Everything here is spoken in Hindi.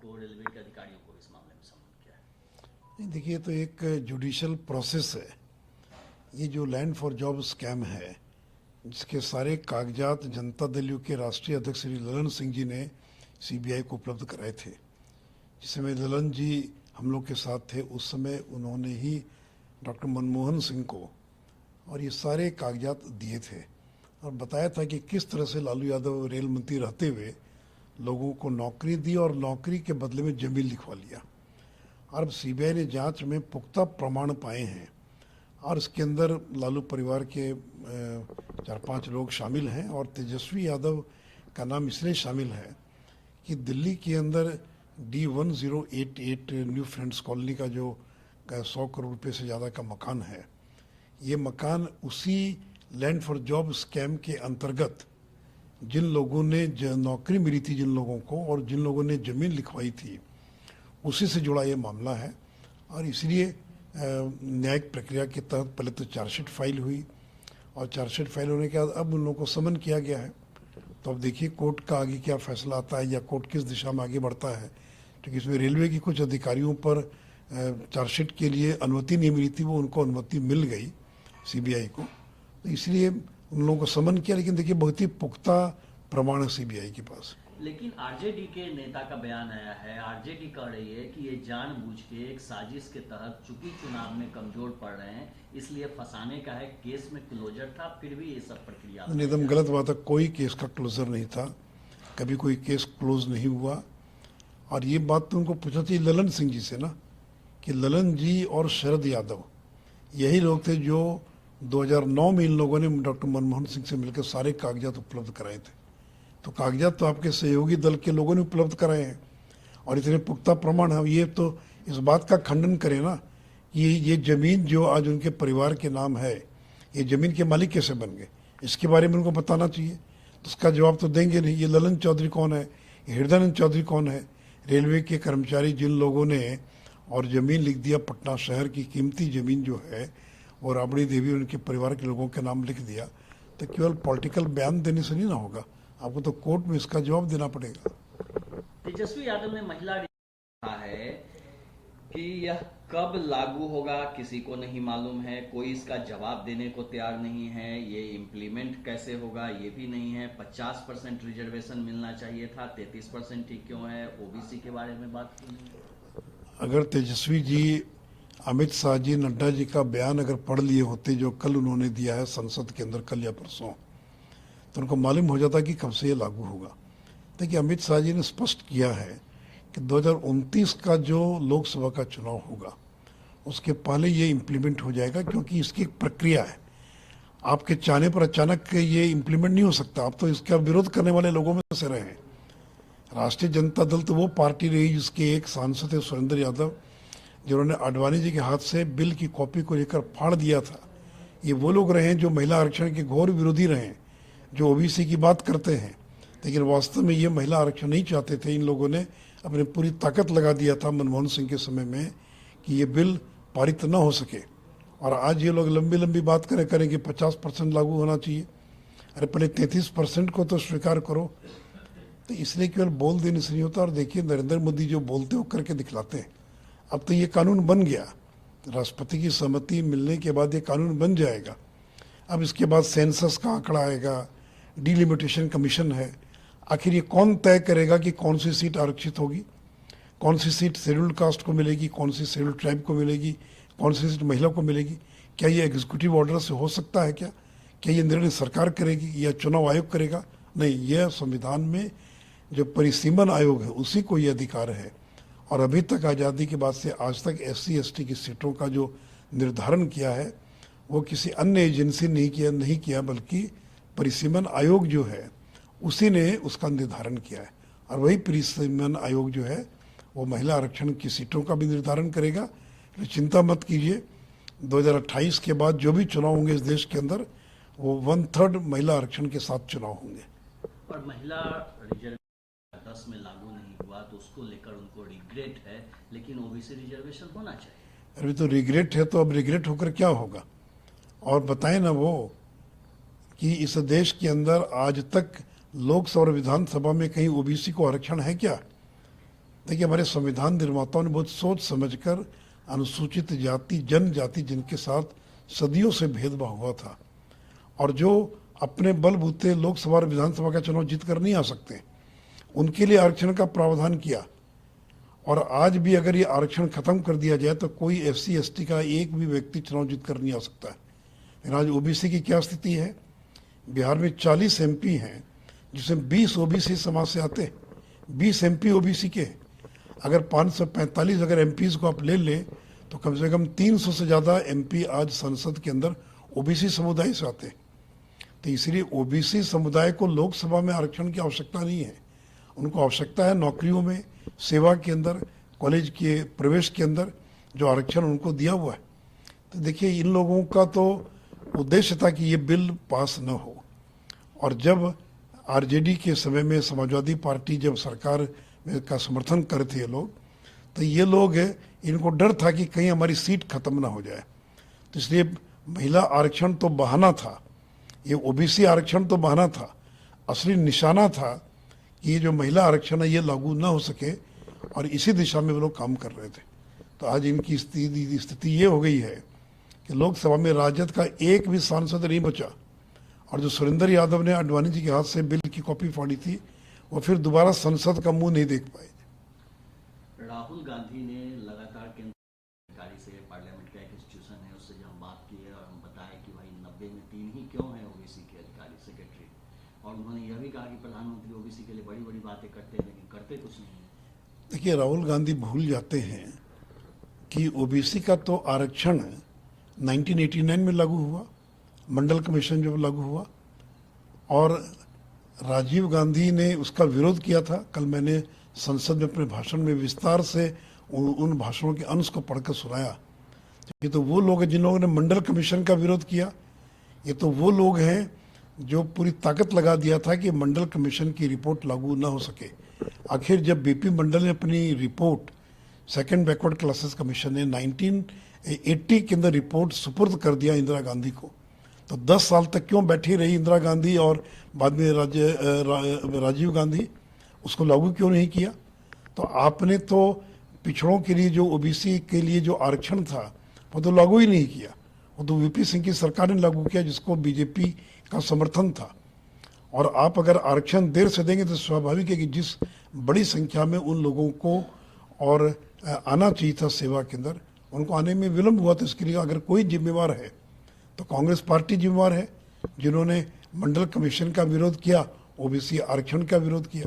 को, रेलवे के अधिकारियों को इस मामले में समन किया है? नहीं, देखिए, तो एक जुडिशियल प्रोसेस है। ये जो लैंड फॉर जॉब स्कैम है, जिसके सारे कागजात जनता दल यू के राष्ट्रीय अध्यक्ष श्री ललन सिंह जी ने सीबीआई को उपलब्ध कराए थे। जिस समय ललन जी हम लोग के साथ थे, उस समय उन्होंने ही डॉक्टर मनमोहन सिंह को और ये सारे कागजात दिए थे और बताया था कि किस तरह से लालू यादव रेल मंत्री रहते हुए लोगों को नौकरी दी और नौकरी के बदले में जमीन लिखवा लिया। और अब सीबीआई ने जांच में पुख्ता प्रमाण पाए हैं और इसके अंदर लालू परिवार के 4-5 लोग शामिल हैं और तेजस्वी यादव का नाम इसलिए शामिल है कि दिल्ली के अंदर D1088 न्यू फ्रेंड्स कॉलोनी का जो 100 करोड़ रुपए से ज़्यादा का मकान है, ये मकान उसी लैंड फॉर जॉब स्कैम के अंतर्गत जिन लोगों ने नौकरी मिली थी, जिन लोगों को, और जिन लोगों ने ज़मीन लिखवाई थी, उसी से जुड़ा ये मामला है। और इसलिए न्यायिक प्रक्रिया के तहत पहले तो चार्जशीट फाइल हुई और चार्जशीट फाइल होने के बाद अब उन लोगों को समन किया गया है। तो अब देखिए कोर्ट का आगे क्या फैसला आता है या कोर्ट किस दिशा में आगे बढ़ता है, क्योंकि इसमें रेलवे की कुछ अधिकारियों पर चार्जशीट के लिए अनुमति नहीं मिली थी, वो उनको अनुमति मिल गई सीबीआई को, तो इसलिए उन लोगों को समन किया। लेकिन देखिए बहुत ही पुख्ता प्रमाण है सीबीआई के पास। लेकिन आरजेडी के नेता का बयान आया है, आरजेडी कह रही है कि ये जानबूझ के एक साजिश के तहत चूंकि चुनाव में कमजोर पड़ रहे हैं इसलिए फंसाने का है। केस में क्लोजर था, फिर भी ये सब प्रक्रिया एकदम गलत बात है। कोई केस का क्लोजर नहीं था, कभी कोई केस क्लोज नहीं हुआ। और ये बात तो उनको पूछना चाहिए ललन सिंह जी से ना, कि ललन जी और शरद यादव यही लोग थे जो 2009 में इन लोगों ने डॉक्टर मनमोहन सिंह से मिलकर सारे कागजात उपलब्ध कराए थे। तो कागजात तो आपके सहयोगी दल के लोगों ने उपलब्ध कराए हैं और इतने पुख्ता प्रमाण है। ये तो इस बात का खंडन करें ना कि ये ज़मीन जो आज उनके परिवार के नाम है, ये ज़मीन के मालिक कैसे बन गए, इसके बारे में उनको बताना चाहिए। तो उसका जवाब तो देंगे नहीं। ये ललन चौधरी कौन है, ये हृदयानंद चौधरी कौन है, रेलवे के कर्मचारी जिन लोगों ने और ज़मीन लिख दिया, पटना शहर की कीमती ज़मीन जो है वो राबड़ी देवी उनके परिवार के लोगों के नाम लिख दिया, तो केवल पॉलिटिकल बयान देने से नहीं ना होगा, आपको तो कोर्ट में इसका जवाब देना पड़ेगा। तेजस्वी यादव ने महिला कहा है कि यह कब लागू होगा किसी को नहीं मालूम है, कोई इसका जवाब देने को तैयार नहीं है। ये इम्प्लीमेंट कैसे होगा ये भी नहीं है। 50% रिजर्वेशन मिलना चाहिए था, 33% ही क्यों है। ओबीसी के बारे में बात क्यों नहीं? अगर तेजस्वी जी, अमित शाह जी, नड्डा जी का बयान अगर पढ़ लिए होते जो कल उन्होंने दिया है संसद के अंदर, कल या परसों, तो उनको मालूम हो जाता कि कब से ये लागू होगा। देखिए अमित शाह जी ने स्पष्ट किया है कि 2029 का जो लोकसभा का चुनाव होगा उसके पहले ये इम्प्लीमेंट हो जाएगा, क्योंकि इसकी एक प्रक्रिया है। आपके चाहने पर अचानक ये इम्प्लीमेंट नहीं हो सकता। आप तो इसका विरोध करने वाले लोगों में से रहे हैं। राष्ट्रीय जनता दल तो वो पार्टी रही जिसके एक सांसद थे सुरेंद्र यादव, जिन्होंने आडवाणी जी के हाथ से बिल की कॉपी को लेकर फाड़ दिया था। ये वो लोग रहे हैं जो महिला आरक्षण के घोर विरोधी रहे हैं, जो ओबीसी की बात करते हैं, लेकिन वास्तव में ये महिला आरक्षण नहीं चाहते थे। इन लोगों ने अपनी पूरी ताकत लगा दिया था मनमोहन सिंह के समय में कि ये बिल पारित न हो सके। और आज ये लोग लंबी लंबी बात करें कि 50% लागू होना चाहिए। अरे पहले 33% को तो स्वीकार करो। तो इसलिए केवल बोल देने से नहीं होता। और देखिए नरेंद्र मोदी जो बोलते हो करके दिखलाते हैं। अब तो ये कानून बन गया, राष्ट्रपति की सहमति मिलने के बाद ये कानून बन जाएगा। अब इसके बाद सेंसस का आंकड़ा आएगा, डिलिमिटेशन कमीशन है। आखिर ये कौन तय करेगा कि कौन सी सीट आरक्षित होगी, कौन सी सीट शेड्यूल्ड कास्ट को मिलेगी, कौन सी शेड्यूल्ड ट्राइब को मिलेगी, कौन सी सीट महिला को मिलेगी? क्या ये एग्जीक्यूटिव ऑर्डर से हो सकता है? क्या ये निर्णय सरकार करेगी या चुनाव आयोग करेगा? नहीं, यह संविधान में जो परिसीमन आयोग है उसी को ये अधिकार है। और अभी तक आज़ादी के बाद से आज तक SC ST की सीटों का जो निर्धारण किया है वो किसी अन्य एजेंसी ने नहीं किया, बल्कि परिसीमन आयोग जो है उसी ने उसका निर्धारण किया है। और वही परिसीमन आयोग जो है वो महिला आरक्षण की सीटों का भी निर्धारण करेगा। तो चिंता मत कीजिए, 2028 के बाद जो भी चुनाव होंगे इस देश के अंदर वो 1/3 महिला आरक्षण के साथ चुनाव होंगे। और महिला रिजर्वेशन 10 में लागू नहीं हुआ तो उसको लेकर उनको रिग्रेट है, लेकिन ओबीसी रिजर्वेशन होना चाहिए। अभी तो रिग्रेट है, तो अब रिग्रेट होकर क्या होगा? और बताएं ना वो कि इस देश के अंदर आज तक लोकसभा और विधानसभा में कहीं ओबीसी को आरक्षण है क्या? देखिए, हमारे संविधान निर्माताओं ने बहुत सोच समझकर अनुसूचित जाति, जनजाति जिनके साथ सदियों से भेदभाव हुआ था और जो अपने बलबूते लोकसभा और विधानसभा का चुनाव जीत कर नहीं आ सकते, उनके लिए आरक्षण का प्रावधान किया। और आज भी अगर ये आरक्षण खत्म कर दिया जाए तो कोई SC ST का एक भी व्यक्ति चुनाव जीत कर नहीं आ सकता है। लेकिन आज OBC की क्या स्थिति है? बिहार में 40 MP हैं जिसमें 20 OBC समाज से आते हैं, 20 MP OBC के। अगर 545 अगर MPs को आप ले लें तो कम से कम 300 से ज़्यादा MP आज संसद के अंदर OBC समुदाय से आते हैं। तो इसलिए OBC समुदाय को लोकसभा में आरक्षण की आवश्यकता नहीं है, उनको आवश्यकता है नौकरियों में, सेवा के अंदर, कॉलेज के प्रवेश के अंदर जो आरक्षण उनको दिया हुआ है। तो देखिए, इन लोगों का तो उद्देश्य था कि ये बिल पास न हो। और जब RJD के समय में समाजवादी पार्टी जब सरकार में का समर्थन करे थे ये लोग, तो ये लोग इनको डर था कि कहीं हमारी सीट खत्म ना हो जाए, तो इसलिए महिला आरक्षण तो बहाना था, ये OBC आरक्षण तो बहाना था। असली निशाना था कि ये जो महिला आरक्षण है ये लागू ना हो सके, और इसी दिशा में वो लोग काम कर रहे थे। तो आज इनकी स्थिति ये हो गई है कि लोकसभा में राजद का एक भी सांसद नहीं बचा, और जो सुरेंद्र यादव ने आडवाणी जी के हाथ से बिल की कॉपी फाड़ी थी वो फिर दोबारा संसद का मुंह नहीं देख पाए। राहुल गांधी ने लगातार केंद्र अधिकारी से, पार्लियामेंट का एक इंस्टीट्यूशन है उससे जब हम बात की है और हम बताया कि भाई 90 में 3 ही क्यों है OBC के अधिकारी सेक्रेटरी, और उन्होंने यह भी कहा कि प्रधानमंत्री OBC के लिए बड़ी बड़ी बातें करते हैं लेकिन करते कुछ नहीं है। देखिए, राहुल गांधी भूल जाते हैं कि OBC का तो आरक्षण 1989 में लागू हुआ, मंडल कमीशन जब लागू हुआ, और राजीव गांधी ने उसका विरोध किया था। कल मैंने संसद में अपने भाषण में विस्तार से उन भाषणों के अंश को पढ़कर सुनाया। ये तो वो लोग हैं जिन लोगों ने मंडल कमीशन का विरोध किया, ये तो वो लोग हैं जो पूरी ताकत लगा दिया था कि मंडल कमीशन की रिपोर्ट लागू ना हो सके। आखिर जब BP मंडल ने अपनी report, second backward classes commission ने 1980 के अंदर रिपोर्ट सुपुर्द कर दिया इंदिरा गांधी को, तो 10 साल तक क्यों बैठी रही इंदिरा गांधी और बाद में राजीव गांधी, उसको लागू क्यों नहीं किया? तो आपने तो पिछड़ों के लिए जो OBC के लिए जो आरक्षण था वो तो लागू ही नहीं किया, वो तो VP सिंह की सरकार ने लागू किया जिसको BJP का समर्थन था। और आप अगर आरक्षण देर से देंगे तो स्वाभाविक है कि जिस बड़ी संख्या में उन लोगों को और आना चाहिए था सेवा के अंदर, उनको आने में विलम्ब हुआ। तो इसके लिए अगर कोई जिम्मेवार है तो कांग्रेस पार्टी जिम्मेवार है, जिन्होंने मंडल कमीशन का विरोध किया, OBC आरक्षण का विरोध किया।